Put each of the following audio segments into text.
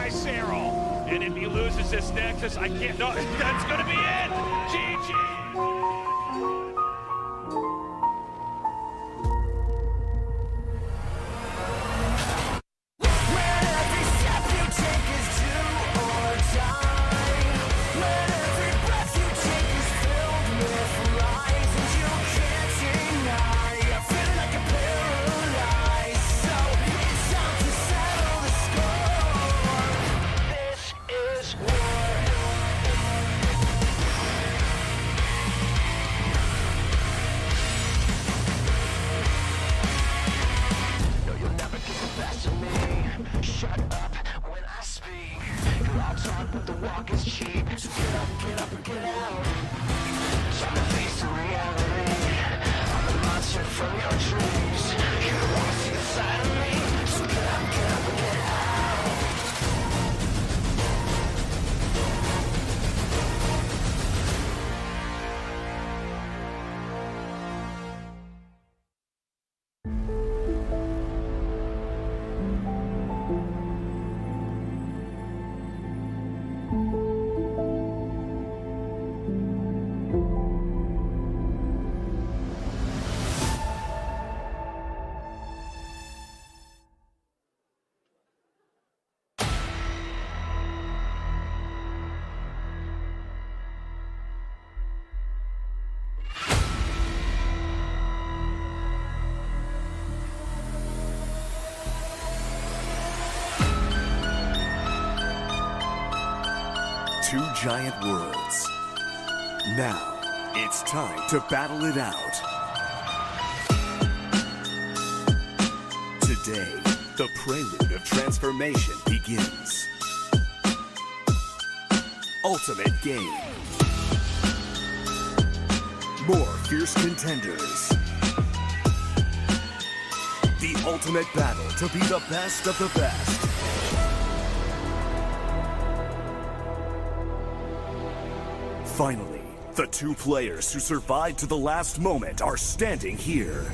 by Cyril. And if he loses this Nexus, I can't. No, that's going to be it. GG. Two giant worlds. Now, it's time to battle it out. Today, the prelude of transformation begins. Ultimate game. More fierce contenders. The ultimate battle to be the best of the best. Finally, the two players who survived to the last moment are standing here.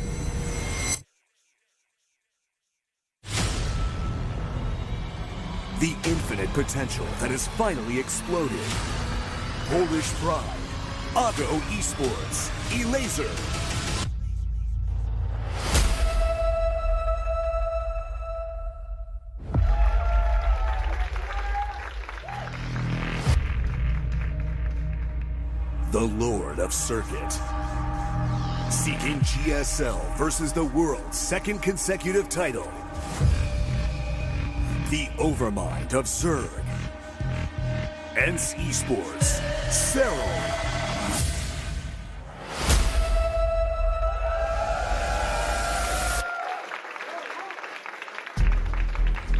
The infinite potential that has finally exploded. Polish Pride, Auto Esports, Elaser. The Lord of Circuit. Seeking GSL versus the world's second consecutive title. The Overmind of Zerg. ENG Esports, Cyril.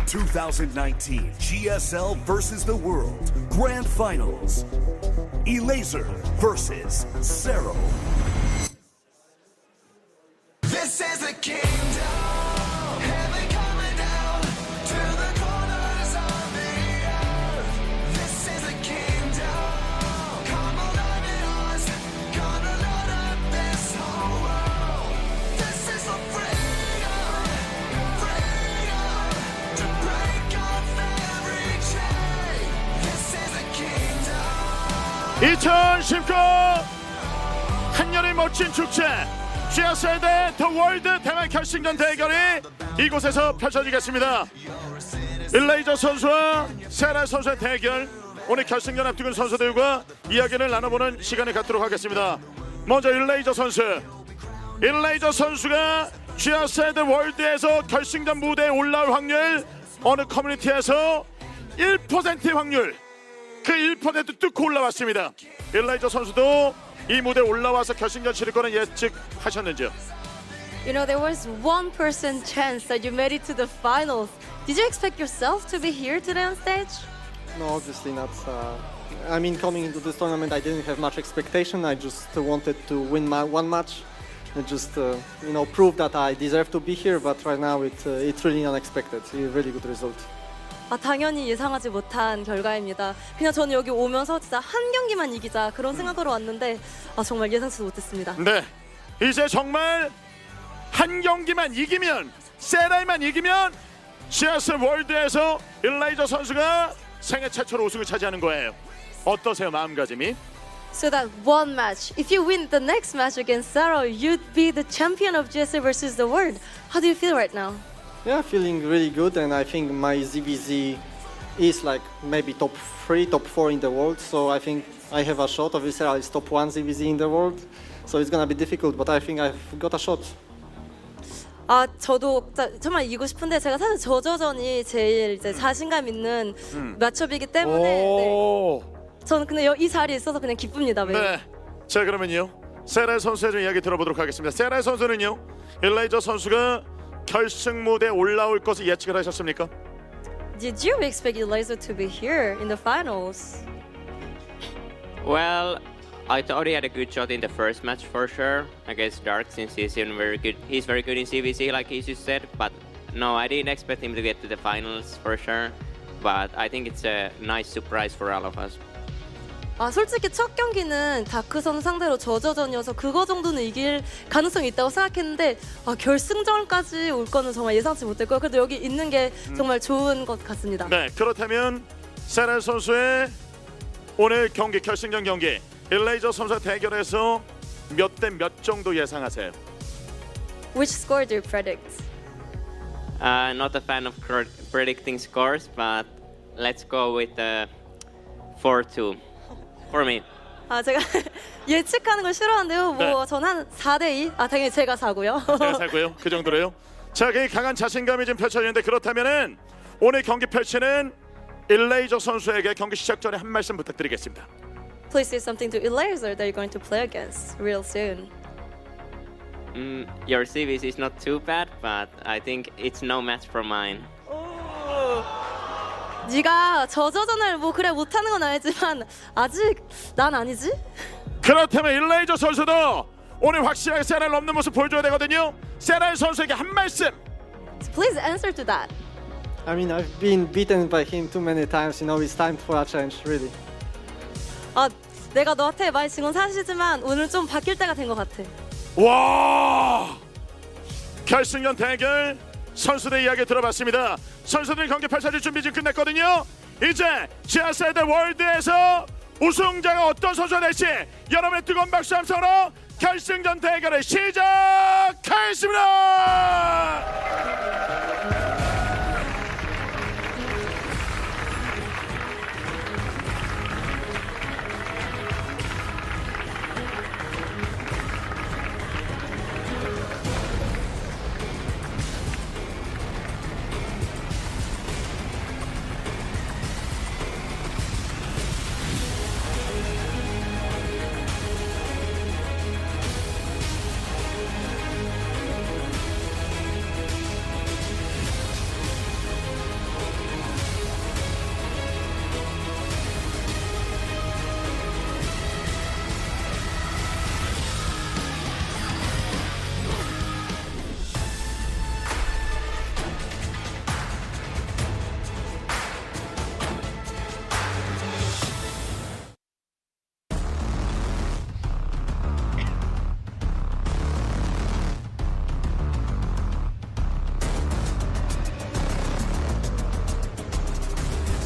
2019 GSL versus the World Grand Finals. Elaser versus Cyril. This is the kingdom, heaven coming down to the corners of the earth. This is the kingdom, come alive in us, gonna load up this whole world. This is the freedom, freedom to break off every chain. This is the kingdom. 2019 한년의 멋진 축제 GSL 대 더 월드 대만 결승전 대결이 이곳에서 펼쳐지겠습니다. 일레이저 선수와 세라 선수의 대결, 오늘 결승전 앞두고 선수들과 이야기를 나눠보는 시간을 갖도록 하겠습니다. 먼저 일레이저 선수가 GSL 대 월드에서 결승전 무대에 올라올 확률, 어느 커뮤니티에서 1%의 확률, 그 1% 뚫고 올라왔습니다. 일라이저 선수도 이 무대에 올라와서 결승전 치를 거는 예측하셨는지요? You know, there was 1% chance that you made it to the finals. Did you expect yourself to be here today on stage? No, obviously not. I mean, coming into this tournament, I didn't have much expectation. I just wanted to win one match and just, prove that I deserve to be here. But right now, it's really unexpected. It's a really good result. 당연히 예상하지 못한 결과입니다. 그냥 저는 여기 오면서 진짜 한 경기만 이기자 그런 생각으로 왔는데 정말 예상치도 못했습니다. 네, 이제 정말 한 경기만 이기면, 세라이만 이기면 GSL 월드에서 일레이저 선수가 생애 최초로 우승을 차지하는 거예요. 어떠세요, 마음가짐이? So that one match, if you win the next match against Sarah, you'd be the champion of GSL versus the world. How do you feel right now? Yeah, feeling really good, and I think my ZVZ is like maybe top 3, top 4 in the world. So I think I have a shot. Obviously, is top 1 ZVZ in the world, so it's gonna be difficult. But I think I've got a shot. 아, 저도 정말 이기고 싶은데 제가 사실 저저전이 제일 이제 자신감 있는 매첩이기 때문에 네. 저는 근데 이 자리에 있어서 그냥 기쁩니다. 매일. 네. 자, 그러면요. 세라의 선수의 좀 이야기 들어보도록 하겠습니다. 세라의 선수는요. 일레이저 선수가 결승 무대에 올라올 것을 예측을 하셨습니까? Did you expect Eliza to be here in the finals? Well, I thought he had a good shot in the first match for sure against Dark, since he's even very good. He's very good in CVC, like he just said. But no, I didn't expect him to get to the finals for sure. But I think it's a nice surprise for all of us. 아, 솔직히 첫 경기는 다크선 상대로 저저전이어서 그거 정도는 이길 가능성이 있다고 생각했는데 결승전까지 올 거는 정말 예상치 못했고요. 그래도 여기 있는 게 정말 좋은 것 같습니다. 네, 그렇다면 세라 선수의 오늘 경기 결승전 경기 일레이저 선수와 대결에서 몇 대 몇 정도 예상하세요? Which score do you predict? Not a fan of predicting scores, but let's go with 4-2 for me. 아, 제가 예측하는 걸 싫어하는데요. 뭐 전 한 4대2. 아, 당연히 제가 4고요. 제가 살고요. 그 정도로요. 자, 그 강한 자신감이 좀 펼쳐지는데 그렇다면은 오늘 경기 펼치는 일레이저 선수에게 경기 시작 전에 한 말씀 부탁드리겠습니다. Please say something to Eliza that you're going to play against real soon. Your CVC is not too bad, but I think it's no match for mine. 네가 저저전을 뭐 그래 못하는 건 알지만 아직 난 아니지? 그렇다면 일레이저 선수도 오늘 확실하게 세라를 넘는 모습 보여줘야 되거든요. 세라 선수에게 한 말씀. Please answer to that. I mean, I've been beaten by him too many times. You know, it's time for a change, really. 아, 내가 너한테 많이 진 건 사실이지만 오늘 좀 바뀔 때가 된 것 같아. 와! 결승전 대결 선수들 이야기 들어봤습니다. 선수들 경기 펼쳐질 준비 지금 끝났거든요. 이제 GSL 월드에서 우승자가 어떤 선수가 될지 여러분의 뜨거운 박수 함성으로 결승전 대결을 시작하겠습니다.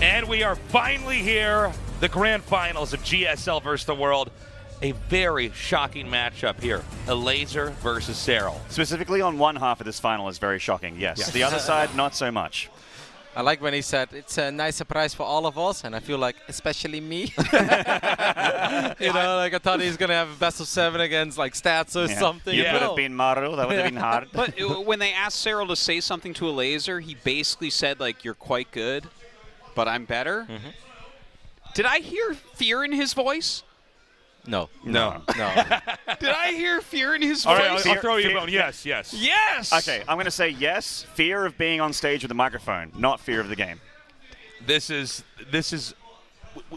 And we are finally here, the grand finals of GSL versus the world. A very shocking matchup here. A Laser versus Cyril. Specifically on one half of this final is very shocking, yes. The other side, not so much. I like when he said it's a nice surprise for all of us, and I feel like especially me. You know, like I thought he's gonna have a best of 7 against like Stats or something. You could have been Maru, that would have been hard. But when they asked Cyril to say something to a Laser, he basically said like, "You're quite good, but I'm better." Did I hear fear in his voice? No. Did I hear fear in his voice? All right, I'll throw you a bone. Yes. Yes. Okay, I'm going to say yes, fear of being on stage with a microphone, not fear of the game. This is.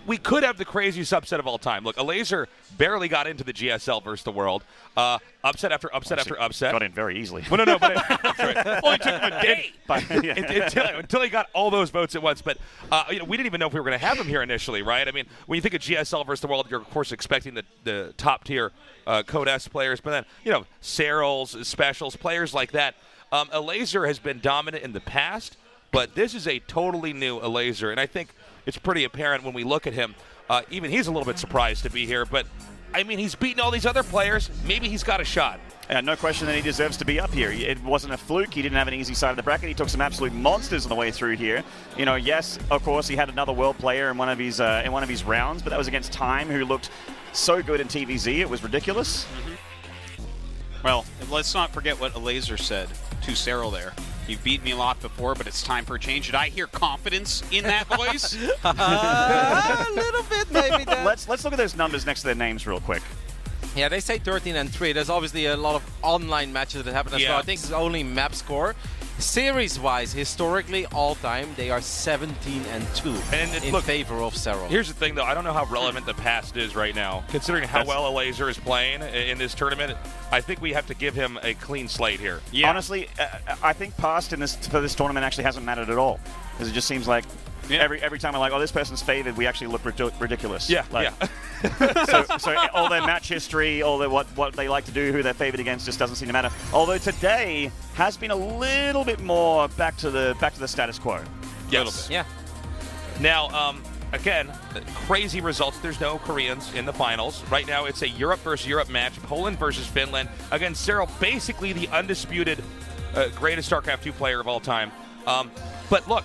We could have the craziest upset of all time. Look, a Laser barely got into the GSL versus the world. Upset after upset after upset. Got in very easily. Well, no, but that's right. Only took him a day But, until he got all those votes at once. But we didn't even know if we were going to have him here initially, right? I mean, when you think of GSL versus the world, you're of course expecting the top tier Code S players, but then Cyrils, Specials, players like that. A Laser has been dominant in the past, But this is a totally new Elazer, and I think it's pretty apparent when we look at him. Even he's a little bit surprised to be here, but I mean, he's beaten all these other players. Maybe he's got a shot. Yeah, no question that he deserves to be up here. It wasn't a fluke. He didn't have an easy side of the bracket. He took some absolute monsters on the way through here. You know, yes, of course, he had another world player in one of his rounds, but that was against Time, who looked so good in TVZ. It was ridiculous. Well, let's not forget what Elazer said to Cyril there. You've beat me a lot before, but it's time for a change. Did I hear confidence in that voice? A little bit, maybe. Let's look at those numbers next to their names real quick. Yeah, they say 13-3. There's obviously a lot of online matches that happen as well. I think it's only map score. Series-wise, historically, all-time, they are 17-2 in favor of Cyril. Here's the thing, though. I don't know how relevant the past is right now. Considering how well Elazer is playing in this tournament, I think we have to give him a clean slate here. Yeah. Honestly, I think past for this tournament actually hasn't mattered at all. Because it just seems like every time I'm like, oh, this person's favored, we actually look ridiculous. Yeah, So all their match history, all their what they like to do, who they're favored against, just doesn't seem to matter. Although today has been a little bit more back to the status quo. Yes. A little bit. Yeah. Now, again, crazy results. There's no Koreans in the finals. Right now, it's a Europe versus Europe match. Poland versus Finland. Again, Cyril, basically the undisputed greatest StarCraft 2 player of all time. But look,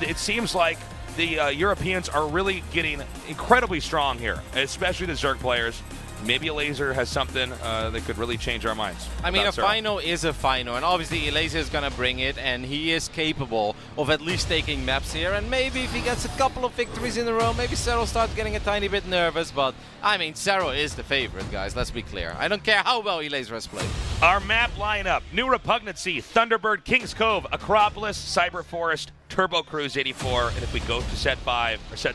it seems like the Europeans are really getting incredibly strong here, especially the Zerg players. Maybe Elazer has something that could really change our minds. I mean, a final is a final, and obviously Elazer is going to bring it, and he is capable of at least taking maps here, and maybe if he gets a couple of victories in a row, maybe Cyril starts getting a tiny bit nervous, but I mean, Cyril is the favorite, guys, let's be clear. I don't care how well Elazer has played. Our map lineup: New Repugnancy, Thunderbird, Kings Cove, Acropolis, Cyber Forest, Turbo Cruise 84, and if we go to set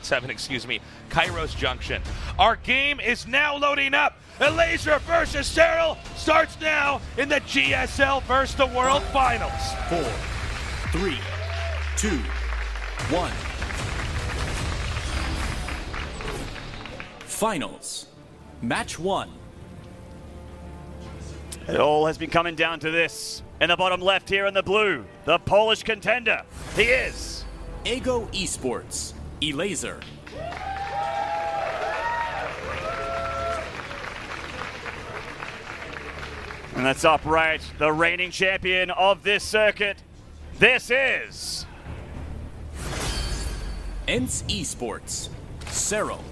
7, excuse me, Kairos Junction. Our game is now loading up. Elazer versus Cyril starts now in the GSL versus the World Finals. 4, 3, 2, 1. Finals. Match 1. It all has been coming down to this. In the bottom left here in the blue, the Polish contender. He is Ego Esports, Elazer. And that's upright, the reigning champion of this circuit. This is ENG Esports, Cyril.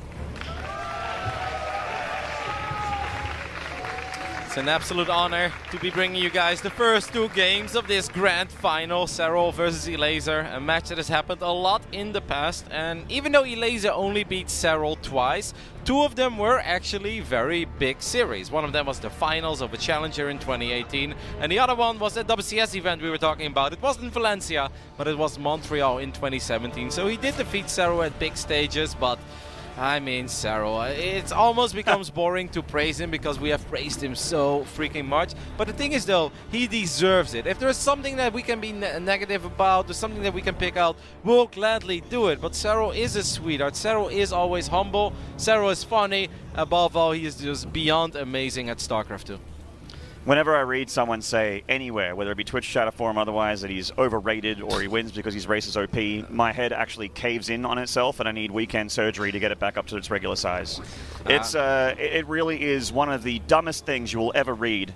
It's an absolute honor to be bringing you guys the first 2 games of this grand final, Cyril versus Elazer, a match that has happened a lot in the past, and even though Elazer only beat Cyril twice, 2 of them were actually very big series. One of them was the finals of a Challenger in 2018, and the other one was the WCS event we were talking about. It wasn't Valencia, but it was Montreal in 2017, so he did defeat Cyril at big stages, but I mean, Cyril, it almost becomes boring to praise him because we have praised him so freaking much. But the thing is, though, he deserves it. If there's something that we can be negative about, or something that we can pick out, we'll gladly do it. But Cyril is a sweetheart. Cyril is always humble. Cyril is funny. Above all, he is just beyond amazing at StarCraft 2. Whenever I read someone say anywhere, whether it be Twitch chat or forum otherwise, that he's overrated or he wins because his race is OP, my head actually caves in on itself and I need weekend surgery to get it back up to its regular size. It really is one of the dumbest things you will ever read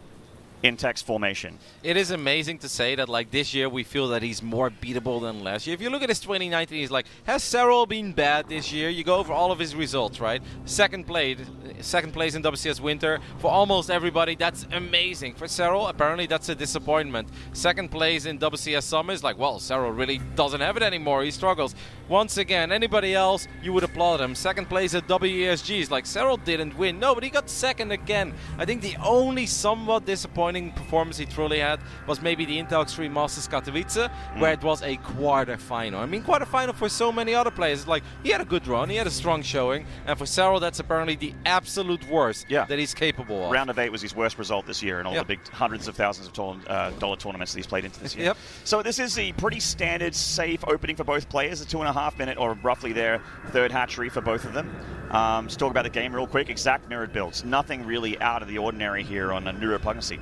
in text formation. It is amazing to say that, like, this year we feel that he's more beatable than last year. If you look at his 2019, he's like, has Cyril been bad this year? You go over all of his results, right? Second place in WCS Winter for almost everybody. That's amazing. For Cyril, apparently that's a disappointment. Second place in WCS Summer is like, well, Cyril really doesn't have it anymore. He struggles. Once again, anybody else, you would applaud him. Second place at WESG is like, Cyril didn't win. No, but he got second again. I think the only somewhat disappointing performance he truly had was maybe the Intel Extreme Masters Katowice, where it was a quarter-final. I mean, quarter-final for so many other players. Like, he had a good run, he had a strong showing, and for Cyril, that's apparently the absolute worst that he's capable of. Round of 8 was his worst result this year in all the big hundreds of thousands of dollar tournaments that he's played into this year. So this is a pretty standard, safe opening for both players, a 2.5 minute or roughly their third hatchery for both of them. Just talk about the game real quick. Exact mirrored builds. Nothing really out of the ordinary here on a New Repugnancy.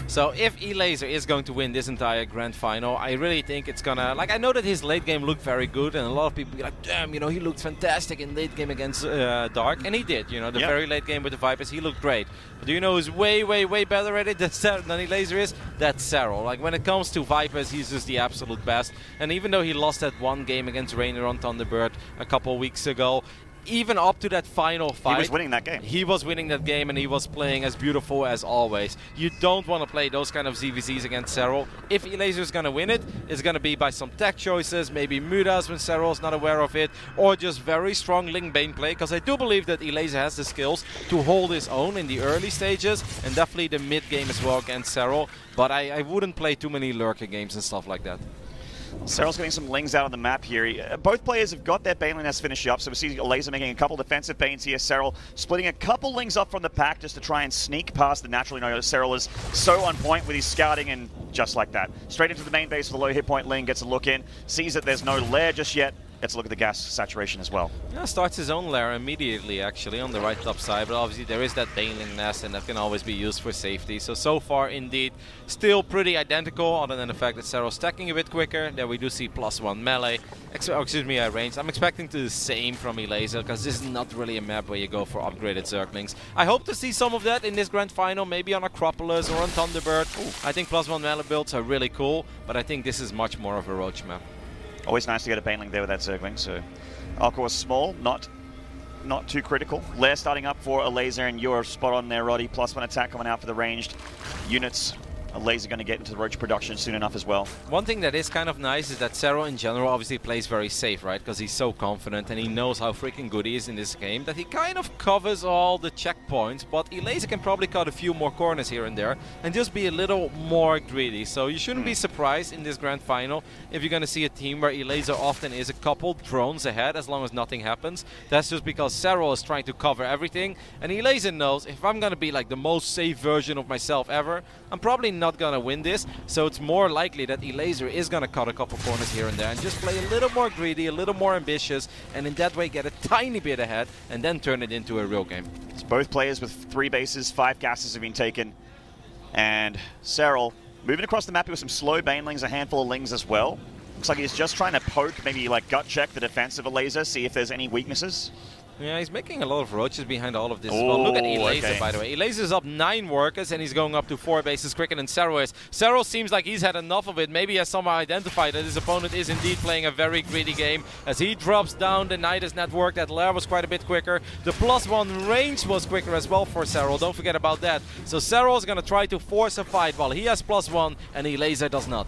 So if E-Laser is going to win this entire grand final, I really think it's gonna, like, I know that his late game looked very good, and a lot of people be like, damn, you know, he looked fantastic in late game against Dark, and he did, you know, the very late game with the Vipers, he looked great. But do you know who's way, way, way better at it than E-Laser is? That's Serral. Like, when it comes to Vipers, he's just the absolute best. And even though he lost that one game against Rainer on Thunderbird a couple weeks ago, even up to that final fight, he was winning that game. He was winning that game, and he was playing as beautiful as always. You don't want to play those kind of ZVZs against Serral. If E-Laser is going to win it, it's going to be by some tech choices, maybe Mudas when Serral's not aware of it, or just very strong Ling Bane play, because I do believe that E-Laser has the skills to hold his own in the early stages, and definitely the mid game as well against Serral. But I wouldn't play too many lurker games and stuff like that. Serral's getting some Lings out on the map here. Both players have got their Baneling nest finished up, so we see Laser making a couple defensive Banes here. Serral splitting a couple Lings up from the pack just to try and sneak past the natural. You know, Serral is so on point with his scouting, and just like that, straight into the main base with a low hit point. Ling gets a look in, sees that there's no lair just yet. Let's look at the gas saturation as well. Yeah, starts his own lair immediately, actually, on the right top side. But obviously there is that Baneling nest, and that can always be used for safety. So far, indeed, still pretty identical, other than the fact that Serral's stacking a bit quicker. There we do see +1 melee. Range. I'm expecting to do the same from E-Laser, because this is not really a map where you go for upgraded Zerglings. I hope to see some of that in this grand final, maybe on Acropolis or on Thunderbird. I think +1 melee builds are really cool, but I think this is much more of a Roach map. Always nice to get a Baneling there with that Zergling. So, of course, small, not too critical. Lair starting up for a Laser, and you're spot on there, Roddy. +1 attack coming out for the ranged units. A Laser going to get into the Roach production soon enough as well. One thing that is kind of nice is that Serral in general obviously plays very safe, right? Because he's so confident and he knows how freaking good he is in this game, that he kind of covers all the checkpoints, but E-Laser can probably cut a few more corners here and there and just be a little more greedy. So you shouldn't be surprised in this grand final if you're going to see a team where E-Laser often is a couple drones ahead as long as nothing happens. That's just because Serral is trying to cover everything, and E-Laser knows if I'm going to be like the most safe version of myself ever, I'm probably not gonna win this, so it's more likely that E-Laser is gonna cut a couple corners here and there and just play a little more greedy, a little more ambitious, and in that way get a tiny bit ahead and then turn it into a real game. It's both players with 3 bases, 5 gases have been taken, and Serral moving across the map with some slow Banelings, a handful of Lings as well. Looks like he's just trying to poke, maybe like gut check the defense of a Laser, see if there's any weaknesses. Yeah, he's making a lot of roaches behind all of this as well. Look at E-Laser, by the way. E-Laser is up 9 workers, and he's going up to 4 bases quicker than Serral is. Serral seems like he's had enough of it. Maybe he has somehow identified that his opponent is indeed playing a very greedy game. As he drops down the Nidus network, that lair was quite a bit quicker. The +1 range was quicker as well for Serral. Don't forget about that. So Serral is going to try to force a fight while he has +1 and E-Laser does not.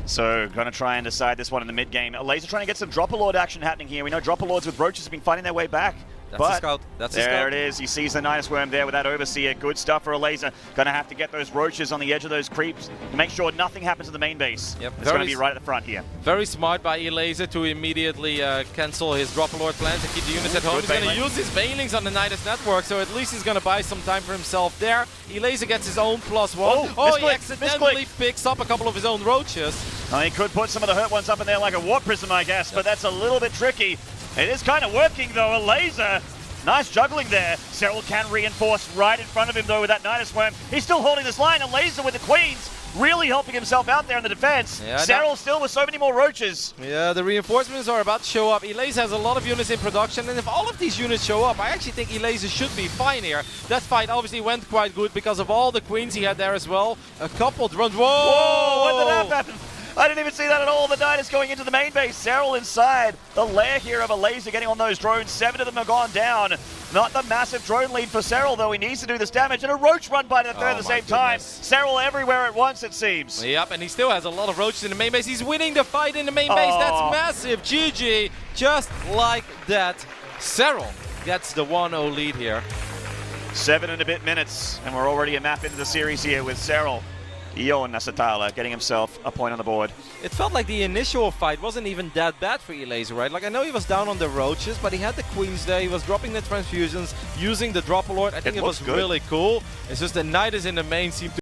So, going to try and decide this one in the mid-game. A Laser trying to get some Dropper Lord action happening here. We know Dropper Lords with Roaches have been finding their way back. That's a scout. That's a scout. There it is. He sees the Nidus Worm there with that Overseer. Good stuff for a Laser. Going to have to get those Roaches on the edge of those creeps to make sure nothing happens to the main base. Yep. It's going to be right at the front here. Very smart by E-Laser to immediately cancel his Dropper Lord plans and keep the units at home. He's going to use his Banelings on the Nidus network, so at least he's going to buy some time for himself there. E-Laser gets his own +1. He accidentally picks up a couple of his own Roaches. Well, he could put some of the hurt ones up in there like a Warp Prism, I guess, but that's a little bit tricky. It is kind of working, though. A Laser. Nice juggling there. Serral can reinforce right in front of him, though, with that Nidus Worm. He's still holding this line. A Laser with the Queens, really helping himself out there in the defense. Yeah, Serral still with so many more Roaches. Yeah, the reinforcements are about to show up. E-Laser has a lot of units in production, and if all of these units show up, I actually think E-Laser should be fine here. That fight obviously went quite good because of all the Queens he had there as well. A couple drones. Whoa! When did that happen? I didn't even see that at all. The Nidus going into the main base. Serral inside. The lair here of a Laser getting on those drones. 7 of them have gone down. Not the massive drone lead for Serral, though. He needs to do this damage. And a Roach run by the third at the same time. Serral everywhere at once, it seems. Yep, and he still has a lot of Roaches in the main base. He's winning the fight in the main base. That's massive. GG. Just like that. Serral gets the 1-0 lead here. 7 and a bit minutes. And we're already a map into the series here with Serral. Ion Nasatala getting himself a point on the board. It felt like the initial fight wasn't even that bad for E-Laser, right? Like, I know he was down on the Roaches, but he had the Queens there. He was dropping the transfusions, using the Dropper Lord. I think it was really cool. It's just the Nidus in the main seemed to